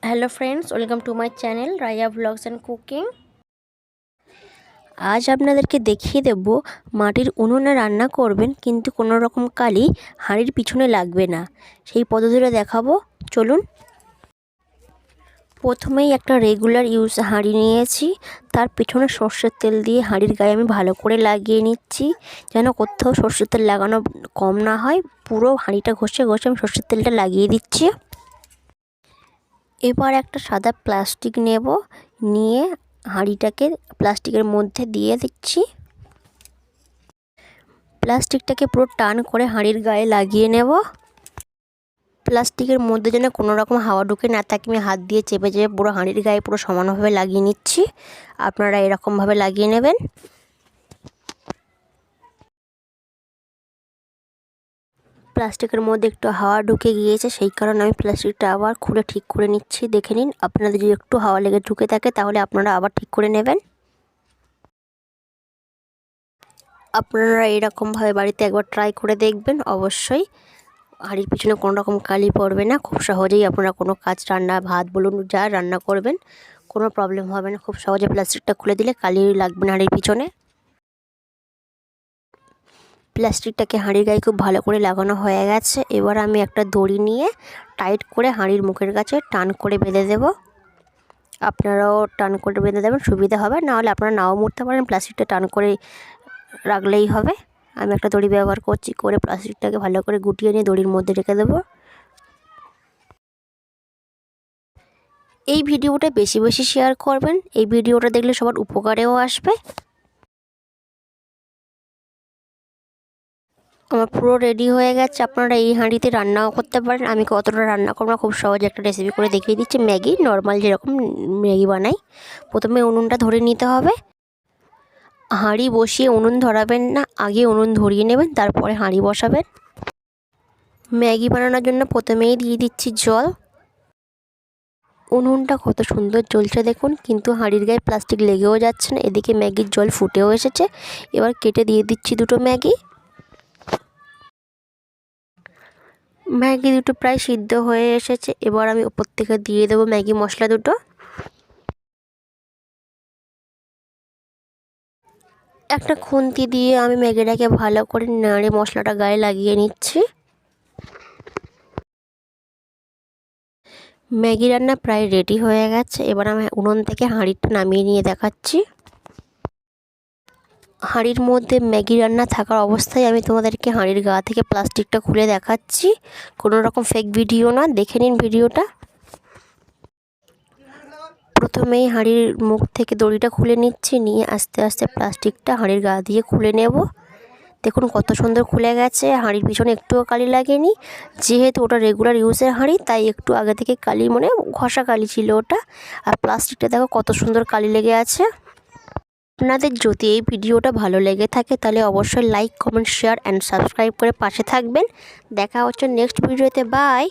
Hello friends, welcome to my channel Raya blogs and cooking. আজ আপনাদেরকে দেখিয়ে দেব মাটির উনুনে রান্না করবেন কিন্তু কোনো রকম কালি হাঁড়ির পিছনে লাগবে না, সেই পদ্ধতিটা দেখাবো। চলুন। প্রথমেই একটা রেগুলার ইউজ হাঁড়ি নিয়েছি, তার পিছনে সর্ষের তেল দিয়ে হাঁড়ির গায়ে আমি ভালো করে লাগিয়ে নিচ্ছি, যেন কোথাও সর্ষের তেল লাগানো কম না হয়। পুরো হাঁড়িটা ঘষে ঘষে আমি সর্ষের তেলটা লাগিয়ে দিচ্ছি। এবার একটা সাদা প্লাস্টিক নেব, নিয়ে হাঁড়িটাকে প্লাস্টিকের মধ্যে দিয়ে দিচ্ছি। প্লাস্টিকটাকে পুরো টান করে হাঁড়ির গায়ে লাগিয়ে নেব। প্লাস্টিকের মধ্যে যেন কোনো রকম হাওয়া ঢুকে না থাকে, আমি হাত দিয়ে চেপে চেপে পুরো হাঁড়ির গায়ে পুরো সমানভাবে লাগিয়ে নিচ্ছি। আপনারা এরকমভাবে লাগিয়ে নেবেন। প্লাস্টিকের মধ্যে একটু হাওয়া ঢুকে গিয়েছে, সেই কারণে আমি প্লাস্টিকটা আবার খুলে ঠিক করে নিচ্ছি। দেখে নিন, আপনাদের যদি একটু হাওয়া লেগে ঢুকে থাকে তাহলে আপনারা আবার ঠিক করে নেবেন। আপনারা এরকমভাবে বাড়িতে একবার ট্রাই করে দেখবেন, অবশ্যই হাঁড়ির পিছনে কোনো রকম কালি পড়বে না। খুব সহজেই আপনারা কোনো কাজ, রান্না, ভাত বলুন, যা রান্না করবেন কোনো প্রবলেম হবে না। খুব সহজে প্লাস্টিকটা খুলে দিলে কালি লাগবে না হাঁড়ির পিছনে। প্লাস্টিকটাকে হাঁড়ির গায়ে খুব ভালো করে লাগানো হয়ে গেছে। এবার আমি একটা দড়ি নিয়ে টাইট করে হাঁড়ির মুখের কাছে টান করে বেঁধে দেব। আপনারাও টান করে বেঁধে দেবেন, সুবিধা হবে। নাহলে আপনারা নাও মুড়তে পারেন, প্লাস্টিকটা টান করে রাখলেই হবে। আমি একটা দড়ি ব্যবহার করছি, করে প্লাস্টিকটাকে ভালো করে গুটিয়ে নিয়ে দড়ির মধ্যে রেখে দেবো। এই ভিডিওটা বেশি বেশি শেয়ার করবেন, এই ভিডিওটা দেখলে সবার উপকারেও আসবে। আমার পুরো রেডি হয়ে গেছে। আপনারা এই হাঁড়িতে রান্নাও করতে পারেন। আমি কতটা রান্না করবো খুব সহজে একটা রেসিপি করে দেখিয়ে দিচ্ছি। ম্যাগি, নর্মাল যেরকম ম্যাগি বানাই। প্রথমে উনুনটা ধরে নিতে হবে। হাঁড়ি বসিয়ে উনুন ধরাবেন না, আগে উনুন ধরিয়ে নেবেন, তারপরে হাঁড়ি বসাবেন। ম্যাগি বানানোর জন্য প্রথমেই দিয়ে দিচ্ছি জল। উনুনটা কত সুন্দর জ্বলছে দেখুন, কিন্তু হাঁড়ির গায়ে প্লাস্টিক লেগেও যাচ্ছে না। এদিকে ম্যাগির জল ফুটেও এসেছে। এবার কেটে দিয়ে দিচ্ছি দুটো ম্যাগি। ম্যাগি দুটো প্রায় সিদ্ধ হয়ে এসেছে। এবার আমি ওপর থেকে দিয়ে দেবো ম্যাগি মশলা দুটো। একটা খুন্তি দিয়ে আমি ম্যাগিটাকে ভালো করে নাড়ে মশলাটা গায়ে লাগিয়ে নিচ্ছি। ম্যাগি রান্না প্রায় রেডি হয়ে গেছে। এবার আমি উনুন থেকে হাঁড়িটা নামিয়ে নিয়ে দেখাচ্ছি। হাঁড়ির মধ্যে ম্যাগি রান্না থাকার অবস্থায় আমি তোমাদেরকে হাঁড়ির গা থেকে প্লাস্টিকটা খুলে দেখাচ্ছি। কোনো রকম ফেক ভিডিও না, দেখে নিন ভিডিওটা। প্রথমেই হাঁড়ির মুখ থেকে দড়িটা খুলে নিচ্ছি, নিয়ে আস্তে আস্তে প্লাস্টিকটা হাঁড়ির গা দিয়ে খুলে নেব। দেখুন কত সুন্দর খুলে গেছে। হাঁড়ির পিছনে একটুও কালি লাগেনি, যেহেতু ওটা রেগুলার ইউজের হাঁড়ি, তাই একটু আগে থেকে কালি, মানে ঘষা কালি ছিল ওটা। আর প্লাস্টিকটা দেখো কত সুন্দর কালি লেগে আছে। আপনাদের যদি এই ভিডিওটা ভালো লেগে থাকে তাহলে অবশ্যই like, comment, share and subscribe করে পাশে থাকবেন। দেখা হচ্ছে নেক্সট ভিডিওতে। বাই।